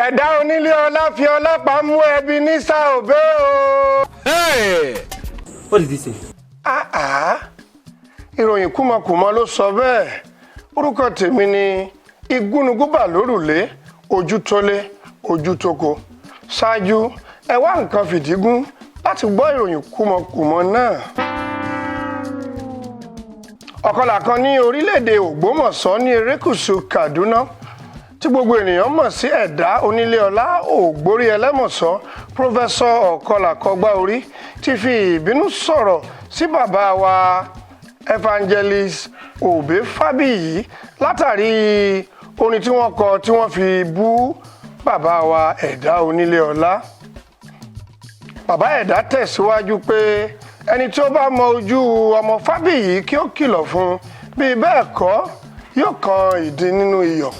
ẹ̀dá onílé ọlá fi ọlọ́pàá mú Ebenezer Obey o. What did he say? Ìròyìn kúmọkùmọ ló sọ bẹ́ẹ̀. Orúkọ tèmi ni igúnnugúbà lórùlé, ojú tólé, ojú tóko. Ṣáájú ẹ wá nǹkan fìdígún láti gbọ́ ìròyìn kúmọkùmọ náà. Ọ̀kọlà kan ní orílẹ̀-èdè Ògbómọ̀ṣọ́ ní erékùṣù Kaduna tí gbogbo ènìyàn mọ̀ sí ẹ̀dá onílé ọlá Ògbórí Ẹlẹ́mọ̀ṣọ́ Prọfẹ́sọ̀ Ọ̀kọlà Kọgbáorí ti fi ìbínú sọ̀rọ̀ sí bàbá wa Evangelist Obey Fábíyì látàrí orin tí wọ́n kọ tí wọ́n fi bú bàbá wa ẹ̀dá onílé ọlá. Bàbá ẹ̀dá tẹ̀síwájú pé ẹni tí ó bá mọ ojú ọmọ Fábíyì kí ó kìlọ̀ fún, bí bẹ́ẹ̀ kọ́ yóò kan ìdí nínú iyọ̀.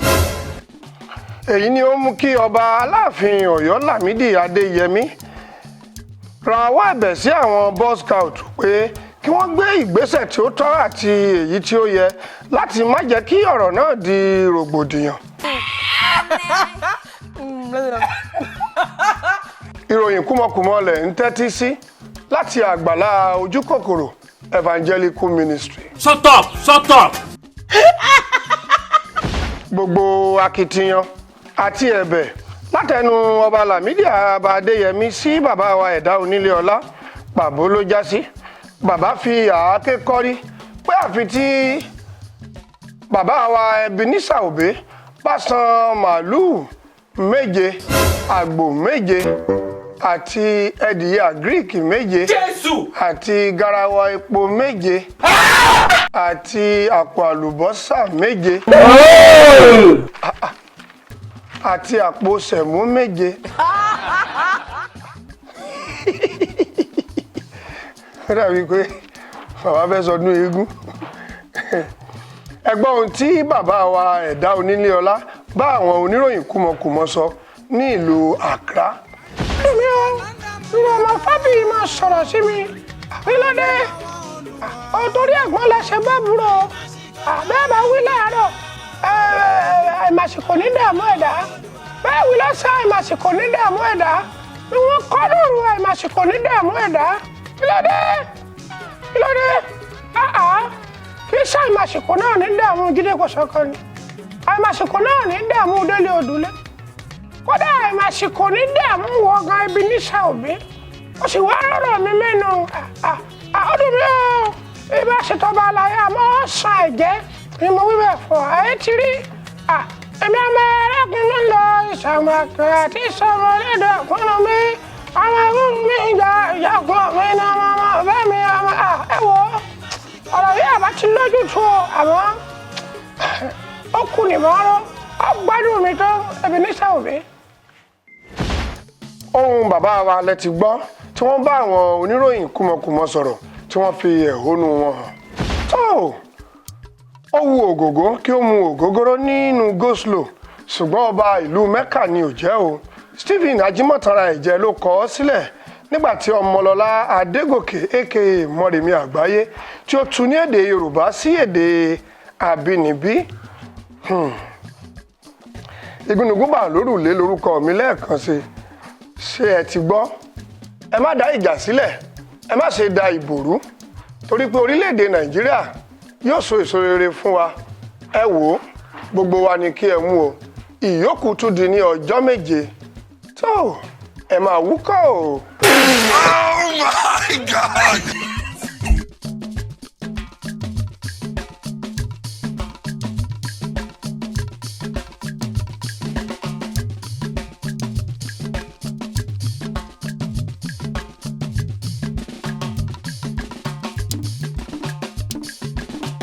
Èyí ni ó mú kí ọba Aláàfin Ọ̀yọ́ Lámídì Adéyẹmí rawọ́ ẹ̀bẹ̀ sí àwọn Boy Scout pé kí wọ́n gbé ìgbésẹ̀ tí ó tọ́ àti èyí tí ó yẹ láti má jẹ́ kí ọ̀rọ̀ náà di rògbòdìyàn. Ìròyìn kúmọkùmọ lẹ̀ ń tẹ́tí sí láti àgbàlá Ojúkòkòrò Evangelical Ministry. Shut up! Shut up! Gbogbo akitiyan àti ẹ̀bẹ̀ látẹnu ọba Lámídì Adéyẹmí sí bàbá wa ẹ̀dá onílé ọlá pàbó ló já sí. Bàbá fi àáké kọ́rí pé àfi tí bàbá wa Ebenezer Obey bá san màálùú 7, àgbò 7 àti ẹdìyẹ àgíríkì 7 Jésù! àti garawa epo 7 àti àpò àlùbọ́sà 7 àti àpò sẹ̀mó 7. Ó dàbí pé bàbá fẹ́ sọdún eégún. Ẹ gbọ́ ohun tí bàbá wa ẹ̀dá onílé ọlá bá àwọn oníròyìn kúmọkùmọ sọ ní ìlú Accra. Èmi ò ọmọ Fábíyì máa sọ̀rọ̀ sí mi. Ìlọ́dẹ torí ẹ̀gbọ́n lẹ́sẹ̀ bá burú bẹ́ẹ̀ bá wí láàárọ̀ àìmàsìkò ní dààmú ẹ̀dá. Bẹ́ẹ̀ wí lọ́sàn àìmàsìkò ní dààmú ẹ̀dá. Ni wọ́n kọ́ lóru àìmàsìkò ní dààmú ẹ̀dá. Ìlọ́dẹ kì í ṣe àìmàsìkò náà ní dààmú Jídé Kòsọ́kọ́ ni. Àìmàsìkò náà ní dààmú Délé Odùlé. Kódà àìmàsìkò ní dààmú wọ̀gán Ebenezer Obey. Ó sì wá rọ̀rọ̀ mi mẹ́nu ọdún mi ó ibà ṣètọ́ba àlàyé àmọ́ ọ̀sán ẹ̀jẹ̀ ni mo wí bẹ́ẹ̀ fọ ayé ti rí èmi ọmọ arákùnrin lọ ìṣàmù àkàrà àti ìṣàmù ẹlẹ́dẹ̀ ọ̀pọ̀nà mi àwọn ẹ̀rú mi ìjàkùn mi ní ọmọ bẹ́ẹ̀ mi ọmọ ẹ̀wọ̀ ọ̀rọ̀ yìí àbá ti lójú tó àmọ́ ó kù nìmọ́rọ́ ó gbádùn mi tó Ebenezer Obey. Ohun bàbá wa lẹ ti gbọ́ tí wọ́n bá àwọn oníròyìn kúmọkùmọ sọ̀rọ̀ tí wọ́n fi ẹ̀hónú wọn hàn. Tó ó wu ògògó kí ó mu ògógóró nínú go-slow ṣùgbọ́n ọba ìlú Mẹ́kà ni ò jẹ́ o. Stephen Ajímọ̀tánra Ẹ̀jẹ̀ ló kọ ọ́ sílẹ̀ nígbà tí Ọmọlọ́lá Adégòkè aka Mọ́remí Àgbáyé tí ó tú ní èdè Yorùbá sí èdè àbínibí. Igúnnugúbà lórùlé lórúkọ mi lẹ́ẹ̀kan sí. Ṣé ẹ ti gbọ́? Ẹ má dá ìjà sílẹ̀, ẹ má ṣe da ìbò rú torí pé orílẹ̀-èdè Nàìjíríà yóò so èso rere fún wa. Ẹ wò ó, gbogbo wa ni kí ẹ mú o. Ìyókù tún di ní ọjọ́ 7. Tó ẹ máa wúkọ́ o. Oh my God!